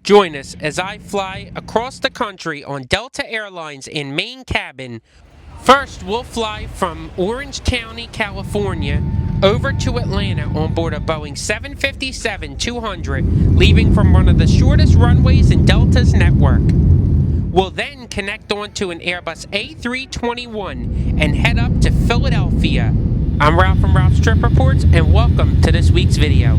Join us as I fly across the country on Delta Airlines in Main Cabin. First, we'll fly from Orange County, California, over to Atlanta on board a Boeing 757-200, leaving from one of the shortest runways in Delta's network. We'll then connect onto an Airbus A321 and head up to Philadelphia. I'm Ralph from Ralph's Trip Reports, and welcome to this week's video.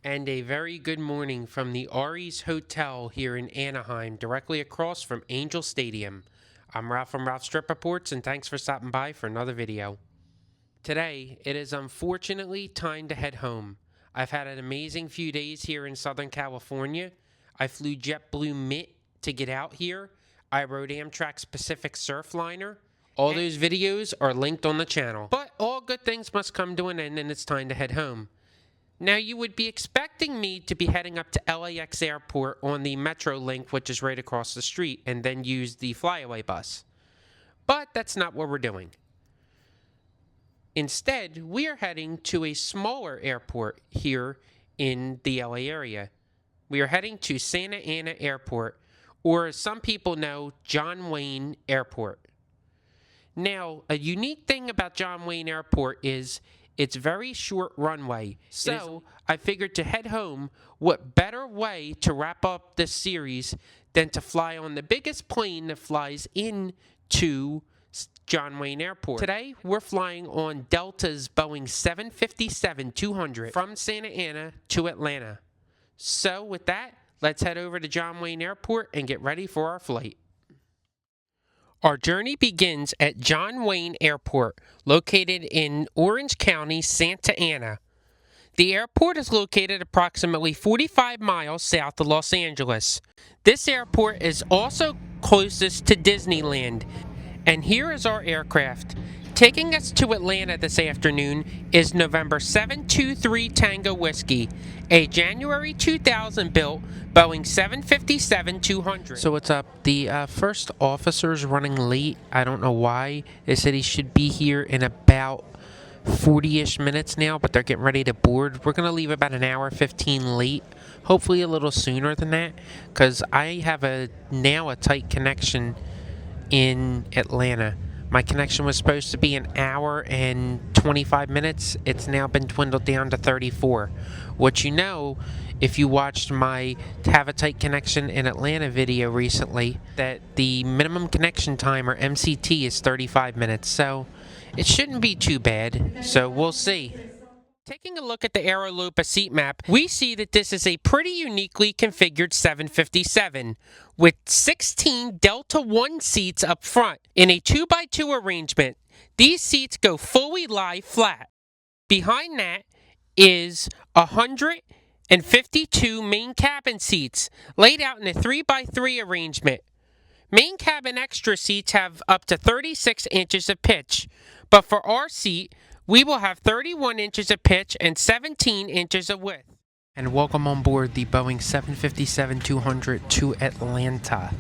And a very good morning from the Aries Hotel here in Anaheim, directly across from Angel Stadium. I'm Ralph from Ralph's Trip Reports, and thanks for stopping by for another video. Today, it is unfortunately time to head home. I've had an amazing few days here in Southern California. I flew JetBlue Mint to get out here. I rode Amtrak's Pacific Surfliner. All those videos are linked on the channel. But all good things must come to an end, and it's time to head home. Now, you would be expecting me to be heading up to LAX Airport on the Metro link, which is right across the street, and then use the flyaway bus. But that's not what we're doing. Instead, we are heading to a smaller airport here in the LA area. We are heading to Santa Ana Airport, or as some people know, John Wayne Airport. Now, a unique thing about John Wayne Airport is it's very short runway, so I figured to head home, what better way to wrap up this series than to fly on the biggest plane that flies into John Wayne Airport. Today, we're flying on Delta's Boeing 757-200 from Santa Ana to Atlanta. So with that, let's head over to John Wayne Airport and get ready for our flight. Our journey begins at John Wayne Airport, located in Orange County, Santa Ana. The airport is located approximately 45 miles south of Los Angeles. This airport is also closest to Disneyland. And here is our aircraft. Taking us to Atlanta this afternoon is November 723 Tango Whiskey, a January 2000 built Boeing 757-200. So what's up? The first officer's running late. I don't know why. They said he should be here in about 40-ish minutes now, but they're getting ready to board. We're going to leave about an hour 15 late. Hopefully a little sooner than that, because I have now a tight connection in Atlanta. My connection was supposed to be an hour and 25 minutes. It's now been dwindled down to 34. What you know, if you watched my Have a Tight Connection in Atlanta video recently, that the minimum connection time, or MCT, is 35 minutes. So it shouldn't be too bad. So we'll see. Taking a look at the Aerolopa seat map, we see that this is a pretty uniquely configured 757 with 16 Delta 1 seats up front in a 2x2 arrangement. These seats go fully lie flat. Behind that is 152 main cabin seats laid out in a 3x3 arrangement. Main cabin extra seats have up to 36 inches of pitch, but for our seat, we will have 31 inches of pitch and 17 inches of width. And welcome on board the Boeing 757-200 to Atlanta.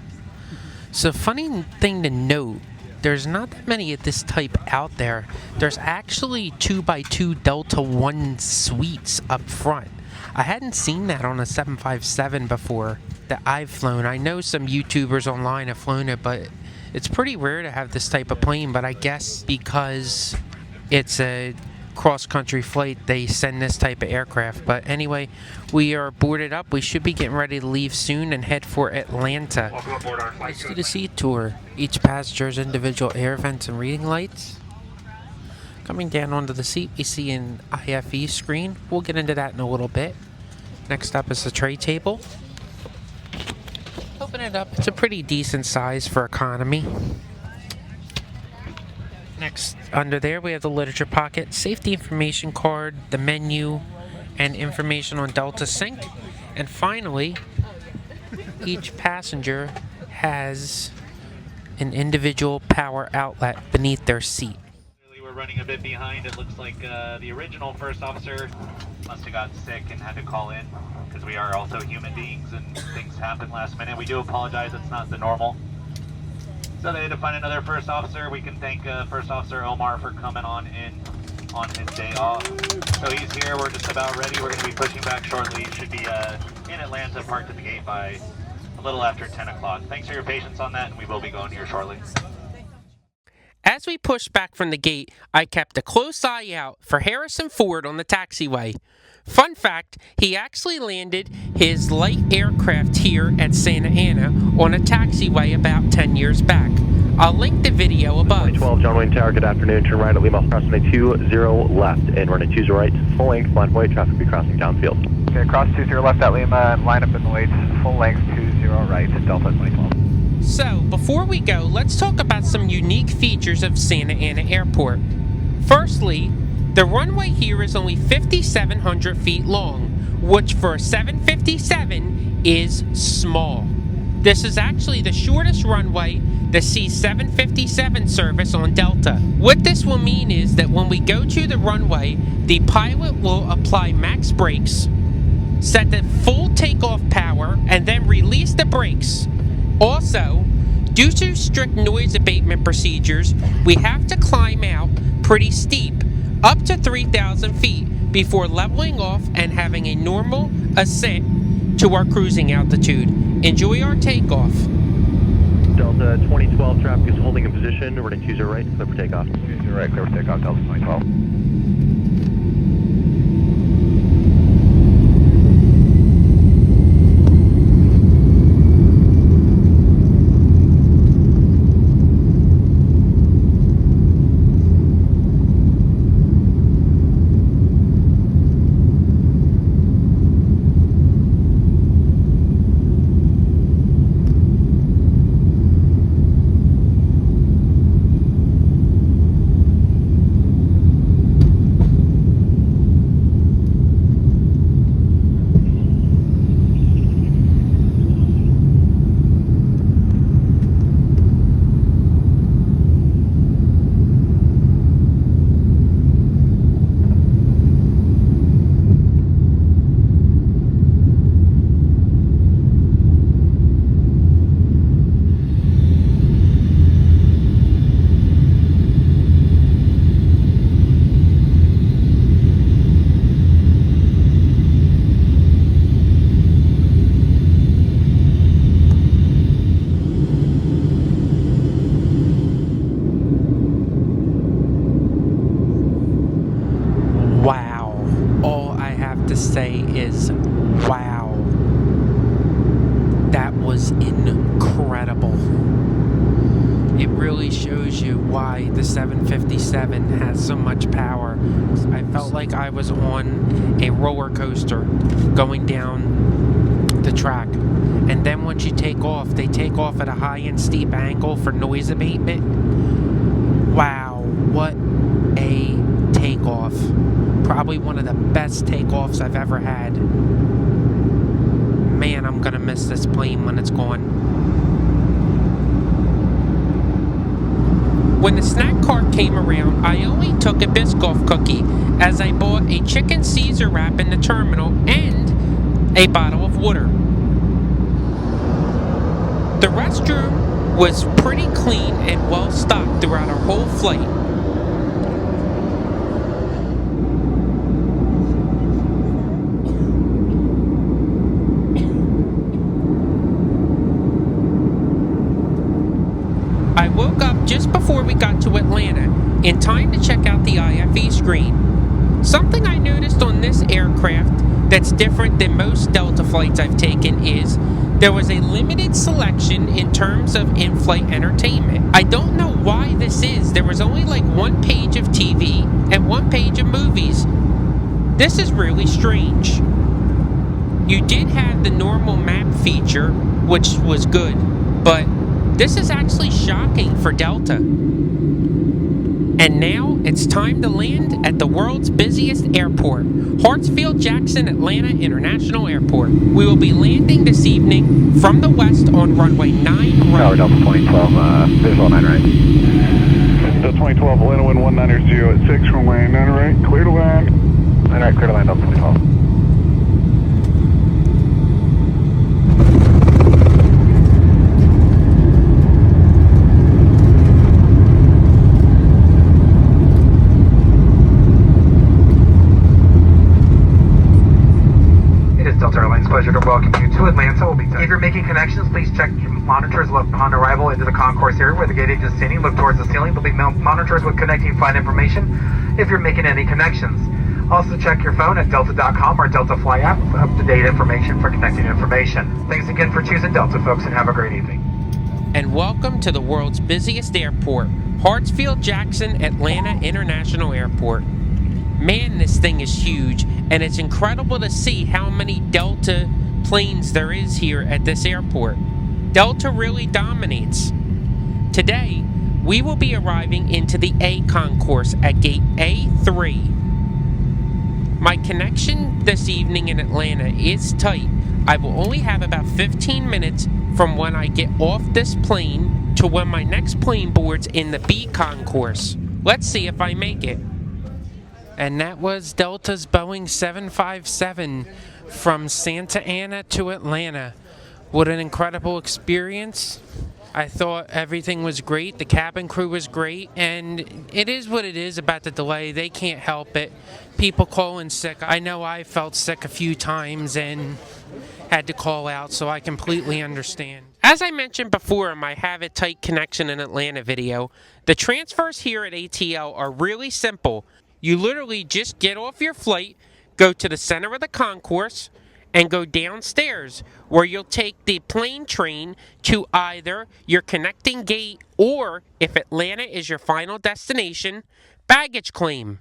So funny thing to note, there's not that many of this type out there. There's actually 2x2 Delta 1 suites up front. I hadn't seen that on a 757 before that I've flown. I know some YouTubers online have flown it, but it's pretty rare to have this type of plane. But I guess because it's a cross-country flight, they send this type of aircraft. But anyway, we are boarded up. We should be getting ready to leave soon and head for Atlanta. Let's do the seat tour. Each passenger's individual air vents and reading lights. Coming down onto the seat, we see an IFE screen. We'll get into that in a little bit. Next up is the tray table. Open it up. It's a pretty decent size for economy. Next, under there, we have the literature pocket, safety information card, the menu, and information on Delta Sync. And finally, each passenger has an individual power outlet beneath their seat. We're running a bit behind. It looks like the original first officer must have got sick and had to call in, because we are also human beings and things happen last minute. We do apologize. It's not the normal So they had to find another first officer. We can thank First Officer Omar for coming on in on his day off. So he's here. We're just about ready. We're going to be pushing back shortly. Should be in Atlanta, parked at the gate by a little after 10 o'clock. Thanks for your patience on that, and we will be going here shortly. As we pushed back from the gate, I kept a close eye out for Harrison Ford on the taxiway. Fun fact, he actually landed his light aircraft here at Santa Ana on a taxiway about 10 years back. I'll link the video above. 2012 John Wayne Tower, good afternoon. Turn right at Lima, cross runway 20 left, and runway 20 right, full length, line point, traffic will be crossing downfield. Okay, cross 20 left at Lima, and line up in the weights, full length 20 right, Delta 2012. So, before we go, let's talk about some unique features of Santa Ana Airport. Firstly, the runway here is only 5,700 feet long, which for a 757 is small. This is actually the shortest runway to see 757 service on Delta. What this will mean is that when we go to the runway, the pilot will apply max brakes, set the full takeoff power, and then release the brakes. Also, due to strict noise abatement procedures, we have to climb out pretty steep, up to 3,000 feet, before leveling off and having a normal ascent to our cruising altitude. Enjoy our takeoff. Delta 2012 traffic is holding in position, running 20 right, clear for takeoff. 20 right, clear for takeoff, Delta 2012. Say is wow. That was incredible. It really shows you why the 757 has so much power. I felt like I was on a roller coaster going down the track. And then once you take off, they take off at a high and steep angle for noise abatement. Wow, what a takeoff. Probably one of the best takeoffs I've ever had. Man, I'm gonna miss this plane when it's gone. When the snack cart came around, I only took a Biscoff cookie, as I bought a chicken Caesar wrap in the terminal and a bottle of water. The restroom was pretty clean and well stocked throughout our whole flight. I woke up just before we got to Atlanta, in time to check out the IFE screen. Something I noticed on this aircraft that's different than most Delta flights I've taken is there was a limited selection in terms of in-flight entertainment. I don't know why this is. There was only like one page of TV and one page of movies. This is really strange. You did have the normal map feature, which was good, but this is actually shocking for Delta. And now it's time to land at the world's busiest airport, Hartsfield-Jackson Atlanta International Airport. We will be landing this evening from the west on runway 9 right. Tower Delta 2012, visual 9 right. Delta 2012, Atlanta wind 190 at 6, runway 9 right, clear to land. 9 right, clear to land, Delta 2012. secure where the gate agent is standing. Look towards the ceiling. There'll be monitors with connecting flight information if you're making any connections. Also check your phone at delta.com or Delta Fly app for up-to-date information for connecting information. Thanks again for choosing Delta, folks, and have a great evening. And welcome to the world's busiest airport, Hartsfield-Jackson Atlanta International Airport. Man, this thing is huge, and it's incredible to see how many Delta planes there is here at this airport. Delta really dominates. Today, we will be arriving into the A concourse at gate A3. My connection this evening in Atlanta is tight. I will only have about 15 minutes from when I get off this plane to when my next plane boards in the B concourse. Let's see if I make it. And that was Delta's Boeing 757 from Santa Ana to Atlanta. What an incredible experience. I thought everything was great. The cabin crew was great. And it is what it is about the delay. They can't help it. People calling sick. I know I felt sick a few times and had to call out, so I completely understand. As I mentioned before in my Have It Tight Connection in Atlanta video, the transfers here at ATL are really simple. You literally just get off your flight, go to the center of the concourse, and go downstairs, where you'll take the plane train to either your connecting gate or, if Atlanta is your final destination, baggage claim.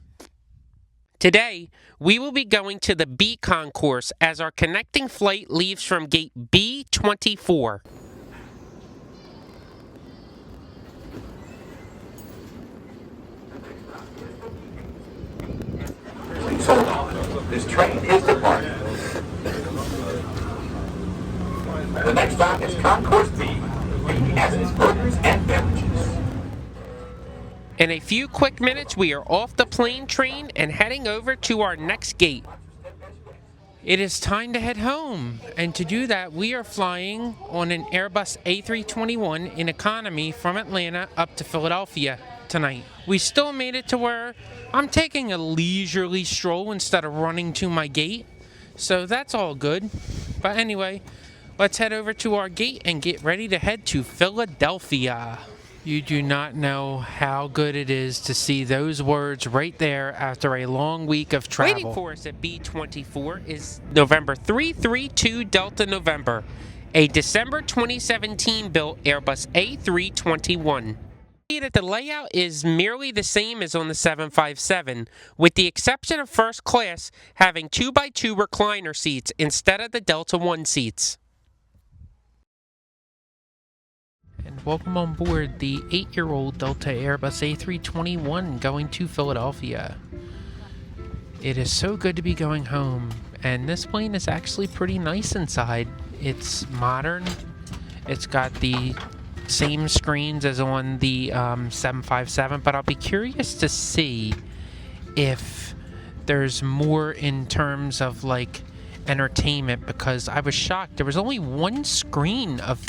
Today, we will be going to the B concourse as our connecting flight leaves from gate B24. This train is departing. The next stop is Concourse B, BS's burgers and beverages. In a few quick minutes, we are off the plane train and heading over to our next gate. It is time to head home, and to do that, we are flying on an Airbus A321 in economy from Atlanta up to Philadelphia tonight. We still made it to where I'm taking a leisurely stroll instead of running to my gate, so that's all good. But anyway, let's head over to our gate and get ready to head to Philadelphia. You do not know how good it is to see those words right there after a long week of travel. Waiting for us at B24 is November 332 Delta November, a December 2017 built Airbus A321. That the layout is merely the same as on the 757, with the exception of first class having 2x2 recliner seats instead of the Delta One seats. And welcome on board the 8-year-old Delta Airbus A321 going to Philadelphia. It is so good to be going home, and this plane is actually pretty nice inside. It's modern. It's got the same screens as on the 757, but I'll be curious to see if there's more in terms of like entertainment, because I was shocked. There was only one screen of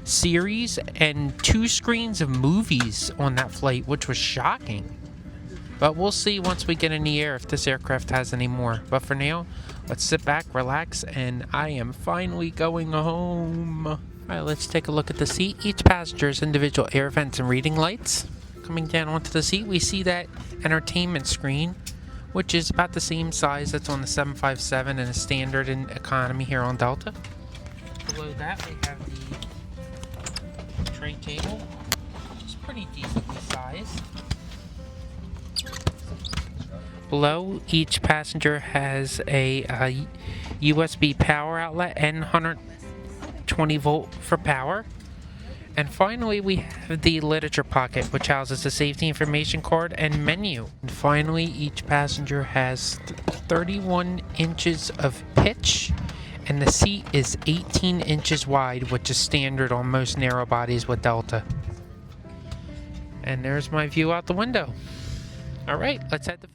series and 2 screens of movies on that flight, which was shocking. But we'll see once we get in the air if this aircraft has any more. But for now, let's sit back, relax, and I am finally going home. Alright, let's take a look at the seat. Each passenger has individual air vents and reading lights. Coming down onto the seat, we see that entertainment screen, which is about the same size that's on the 757 and a standard in economy here on Delta. Below that, we have the tray table, which is pretty decently sized. Below, each passenger has a USB power outlet and 120 volt for power. And finally, we have the literature pocket, which houses the safety information card and menu. And finally, each passenger has 31 inches of pitch, and the seat is 18 inches wide, which is standard on most narrow bodies with Delta. And there's my view out the window. All right, let's head to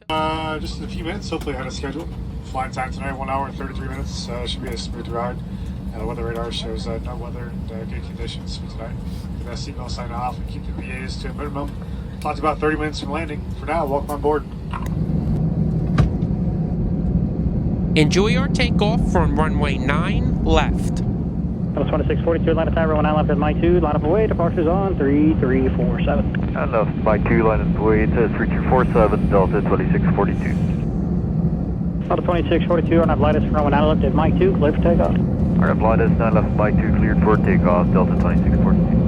Just in a few minutes, hopefully ahead of schedule. Flying time tonight, 1 hour and 33 minutes. Should be a smooth ride. The weather radar shows no weather and good conditions for tonight. The best seatbelt sign off and keep the VAs to a minimum. Talked about 30 minutes from landing. For now, welcome on board. Enjoy our takeoff from runway 9 left. Delta 2642, Atlanta Tower, 19 left at Mike 2, line up away, departures on 3347. And left Mike 2, line up away to 3247, Delta 2642. Delta 2642, on flight is from 19 left at Mike 2, cleared for takeoff. Alright, flight is 9 left Mike 2, cleared for takeoff, Delta 2642.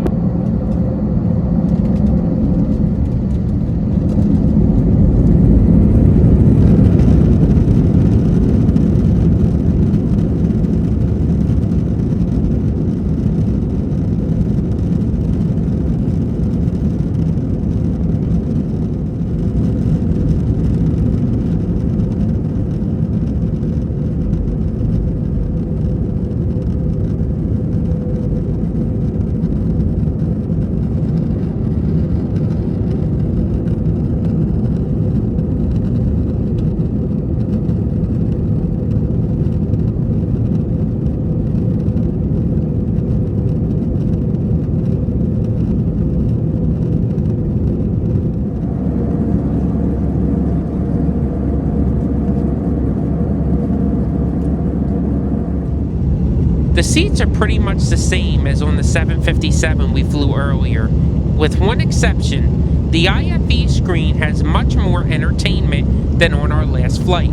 The seats are pretty much the same as on the 757 we flew earlier, with one exception. The IFE screen has much more entertainment than on our last flight.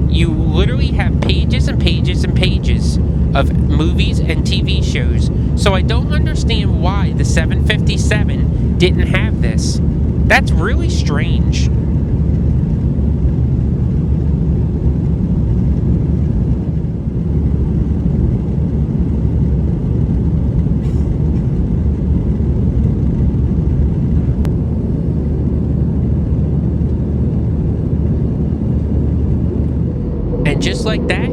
You literally have pages and pages and pages of movies and TV shows, so I don't understand why the 757 didn't have this. That's really strange. And just like that,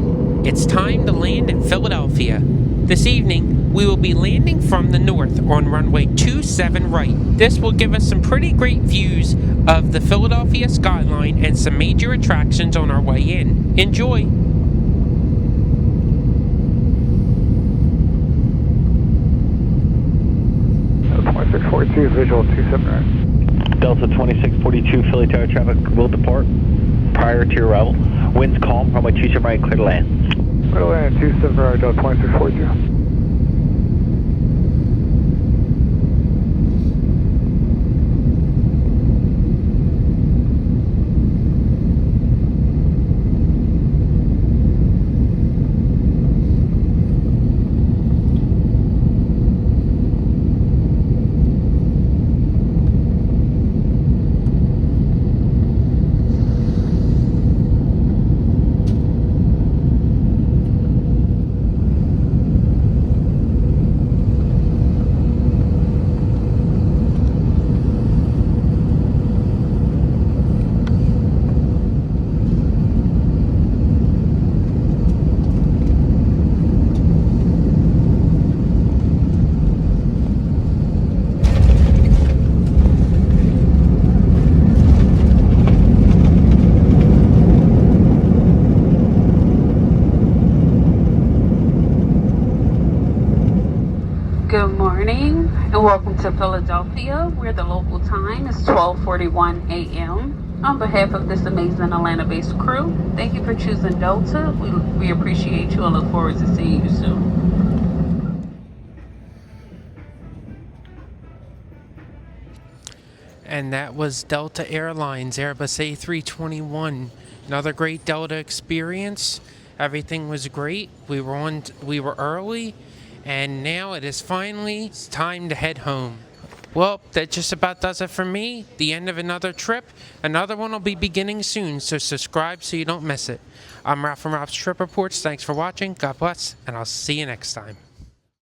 it's time to land in Philadelphia. This evening, we will be landing from the north on runway 27 right. This will give us some pretty great views of the Philadelphia skyline and some major attractions on our way in. Enjoy! Delta 2642, visual 27 right. Delta 2642, Philly Tower traffic will depart prior to your arrival. Winds calm, runway 27 right, clear to land. Clear to land, 27 right, Delta 2642. Good morning and welcome to Philadelphia, where the local time is 12:41 a.m. On behalf of this amazing Atlanta-based crew, thank you for choosing Delta. We appreciate you and look forward to seeing you soon. And that was Delta Airlines Airbus A321. Another great Delta experience. Everything was great. We were early. And now it is finally time to head home. Well, that just about does it for me. The end of another trip. Another one will be beginning soon, so subscribe so you don't miss it. I'm Ralph from Ralph's Trip Reports. Thanks for watching. God bless, and I'll see you next time.